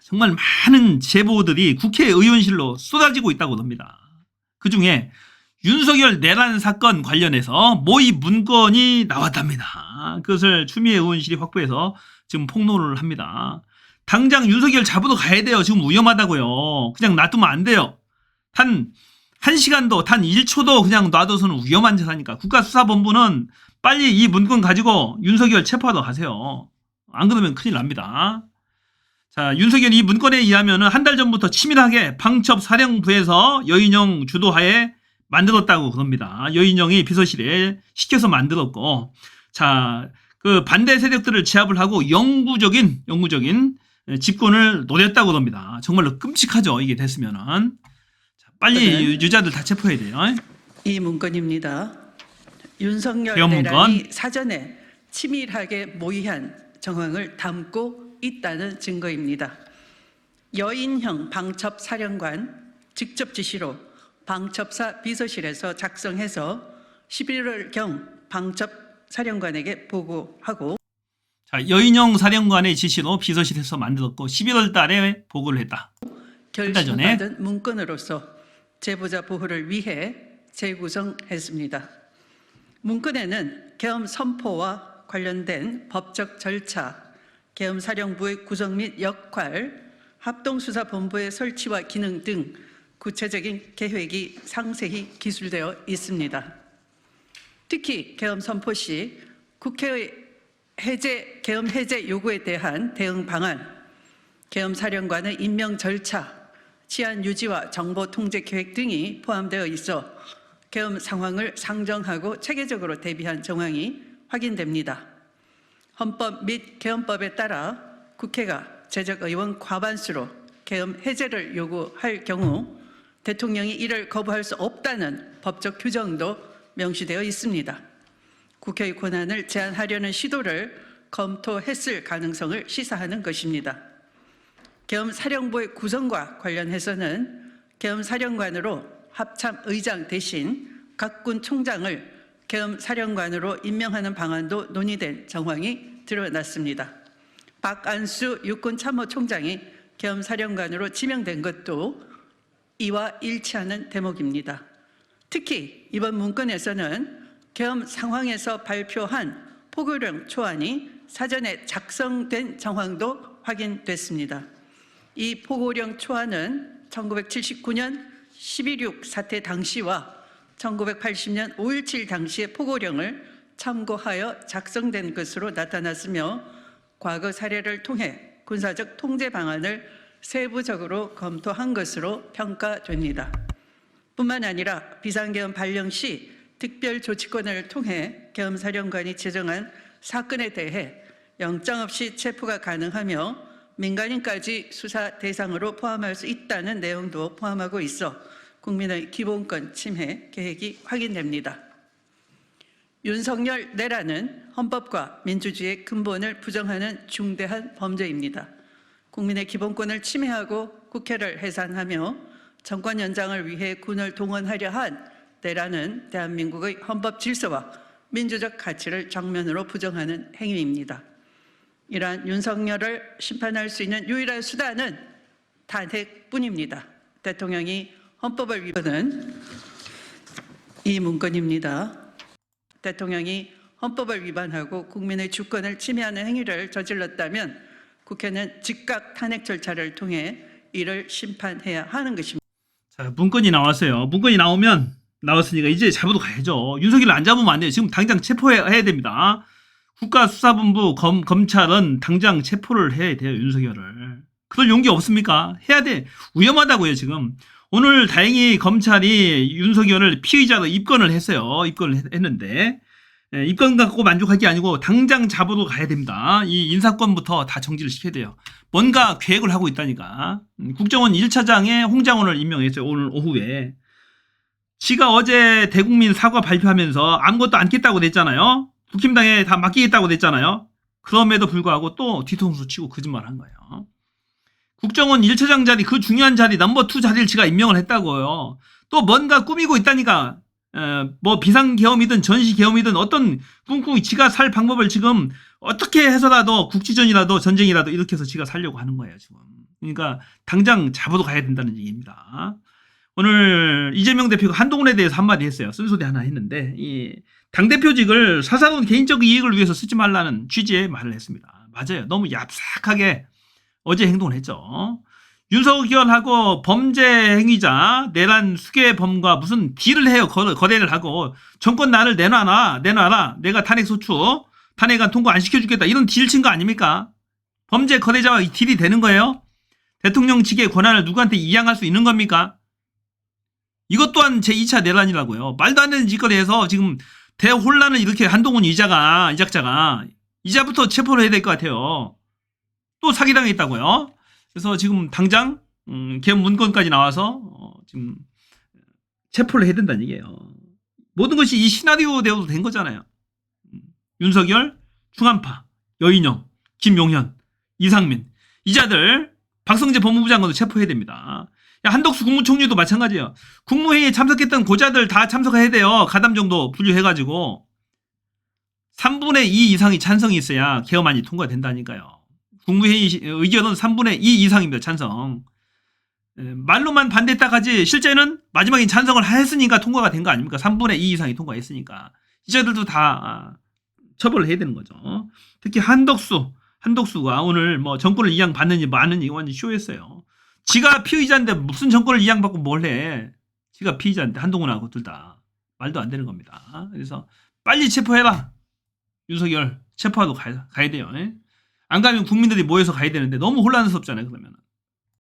정말 많은 제보들이 국회의원실로 쏟아지고 있다고 합니다. 그중에 윤석열 내란 사건 관련해서 모의 문건이 나왔답니다. 그것을 추미애 의원실이 확보해서 지금 폭로를 합니다. 당장 윤석열 잡으러 가야 돼요. 지금 위험하다고요. 그냥 놔두면 안 돼요. 단 1시간도, 단 1초도 그냥 놔둬서는 위험한 짓하니까 국가수사본부는 빨리 이 문건 가지고 윤석열 체포하러 가세요. 안 그러면 큰일 납니다. 자, 윤석열이 이 문건에 의하면 한 달 전부터 치밀하게 방첩사령부에서 여인영 주도하에 만들었다고 그럽니다. 여인영이 비서실에 시켜서 만들었고, 자, 그 반대 세력들을 제압을 하고 영구적인 집권을 노렸다고 합니다. 정말로 끔찍하죠. 이게 됐으면은. 자, 빨리 유자들 다 체포해야 돼요. 이 문건입니다. 윤석열 대형 문건. 내란이 사전에 치밀하게 모의한 정황을 담고 있다는 증거입니다. 여인형 방첩사령관 직접 지시로 방첩사 비서실에서 작성해서 11월경 방첩사령관에게 보고하고, 자, 여인영 사령관의 지시로 비서실에서 만들었고 11월 달에 보고를 했다. 결심받은 문건으로서 제보자 보호를 위해 재구성했습니다. 문건에는 계엄 선포와 관련된 법적 절차, 계엄사령부의 구성 및 역할, 합동수사본부의 설치와 기능 등 구체적인 계획이 상세히 기술되어 있습니다. 특히 계엄 선포 시 국회의 계엄 해제 요구에 대한 대응 방안, 계엄 사령관의 임명 절차, 치안 유지와 정보 통제 계획 등이 포함되어 있어 계엄 상황을 상정하고 체계적으로 대비한 정황이 확인됩니다. 헌법 및 계엄법에 따라 국회가 재적의원 과반수로 계엄 해제를 요구할 경우 대통령이 이를 거부할 수 없다는 법적 규정도 명시되어 있습니다. 국회의 권한을 제한하려는 시도를 검토했을 가능성을 시사하는 것입니다. 계엄사령부의 구성과 관련해서는 계엄사령관으로 합참의장 대신 각 군 총장을 계엄사령관으로 임명하는 방안도 논의된 정황이 드러났습니다. 박안수 육군참모총장이 계엄사령관으로 지명된 것도 이와 일치하는 대목입니다. 특히 이번 문건에서는 계엄 상황에서 발표한 포고령 초안이 사전에 작성된 정황도 확인됐습니다. 이 포고령 초안은 1979년 12.6 사태 당시와 1980년 5.17 당시의 포고령을 참고하여 작성된 것으로 나타났으며 과거 사례를 통해 군사적 통제 방안을 세부적으로 검토한 것으로 평가됩니다. 뿐만 아니라 비상계엄 발령 시 특별조치권을 통해 계엄사령관이 제정한 사건에 대해 영장 없이 체포가 가능하며 민간인까지 수사 대상으로 포함할 수 있다는 내용도 포함하고 있어 국민의 기본권 침해 계획이 확인됩니다. 윤석열 내란은 헌법과 민주주의의 근본을 부정하는 중대한 범죄입니다. 국민의 기본권을 침해하고 국회를 해산하며 정권 연장을 위해 군을 동원하려 한 내란은 대한민국의 헌법 질서와 민주적 가치를 정면으로 부정하는 행위입니다. 이러한 윤석열을 심판할 수 있는 유일한 수단은 탄핵뿐입니다. 대통령이 헌법을 위반은 이 문건입니다. 대통령이 헌법을 위반하고 국민의 주권을 침해하는 행위를 저질렀다면 국회는 즉각 탄핵 절차를 통해 이를 심판해야 하는 것입니다. 자, 문건이 나왔어요. 문건이 나왔으니까 이제 잡으러 가야죠. 윤석열을 안 잡으면 안 돼요. 지금 당장 체포해야 됩니다. 국가수사본부 검찰은 당장 체포를 해야 돼요. 윤석열을. 그럴 용기 없습니까? 해야 돼. 위험하다고요. 지금. 오늘 다행히 검찰이 윤석열을 피의자로 입건을 했어요. 입건을 했는데 입건 갖고 만족할 게 아니고 당장 잡으러 가야 됩니다. 이 인사권부터 다 정지를 시켜야 돼요. 뭔가 계획을 하고 있다니까. 국정원 1차장에 홍장원을 임명했어요. 오늘 오후에. 지가 어제 대국민 사과 발표하면서 아무것도 안 깼다고 냈잖아요. 국힘당에 다 맡기겠다고 냈잖아요. 그럼에도 불구하고 또 뒤통수 치고 거짓말을 한 거예요. 국정원 1차장 자리, 그 중요한 자리 넘버 2 자리를 지가 임명을 했다고요. 또 뭔가 꾸미고 있다니까. 뭐 비상계엄이든 전시계엄이든 어떤 꿍꿍이 지가 살 방법을 지금 어떻게 해서라도 국지전이라도 전쟁이라도 이렇게 해서 지가 살려고 하는 거예요, 지금. 그러니까 당장 잡아도 가야 된다는 얘기입니다. 오늘 이재명 대표가 한동훈에 대해서 한마디 했어요. 쓴소리 하나 했는데 이 당대표직을 사사로운 개인적 이익을 위해서 쓰지 말라는 취지의 말을 했습니다. 맞아요. 너무 얍삭하게 어제 행동을 했죠. 윤석열하고 범죄 행위자 내란 수괴범과 무슨 딜을 해요. 거래를 하고 정권 나를 내놔라. 내가 탄핵소추 탄핵안 통과 안 시켜주겠다. 이런 딜 친 거 아닙니까? 범죄 거래자와 이 딜이 되는 거예요? 대통령 직의 권한을 누구한테 이양할 수 있는 겁니까? 이것 또한 제2차 내란이라고요. 말도 안 되는 짓거리 해서 지금 대혼란을 이렇게 한동훈 이작자가 이자부터 체포를 해야 될 것 같아요. 또 사기당했다고요. 그래서 지금 당장 계엄 문건까지 나와서 지금 체포를 해야 된다는 얘기예요. 모든 것이 이 시나리오대로 된 거잖아요. 윤석열, 충안파, 여인영, 김용현, 이상민 이자들 박성재 법무부 장관도 체포해야 됩니다. 한덕수 국무총리도 마찬가지예요. 국무회의에 참석했던 고자들 다 참석해야 돼요. 가담 정도 분류해가지고 3분의 2 이상이 찬성이 있어야 개엄안이 통과된다니까요. 국무회의 의견은 3분의 2 이상입니다. 찬성. 말로만 반대했다 하지 실제는 마지막에 찬성을 했으니까 통과가 된 거 아닙니까? 3분의 2 이상이 통과했으니까. 이자들도 다 처벌을 해야 되는 거죠. 특히 한덕수가 오늘 뭐 정권을 이양받는지 마는지 완전 쇼했어요. 지가 피의자인데 무슨 정권을 이양받고 뭘 해. 지가 피의자인데 한동훈하고 둘 다 말도 안 되는 겁니다. 그래서 빨리 체포해라. 윤석열 체포하러 가야 돼요. 안 가면 국민들이 모여서 가야 되는데 너무 혼란스럽잖아요. 그러면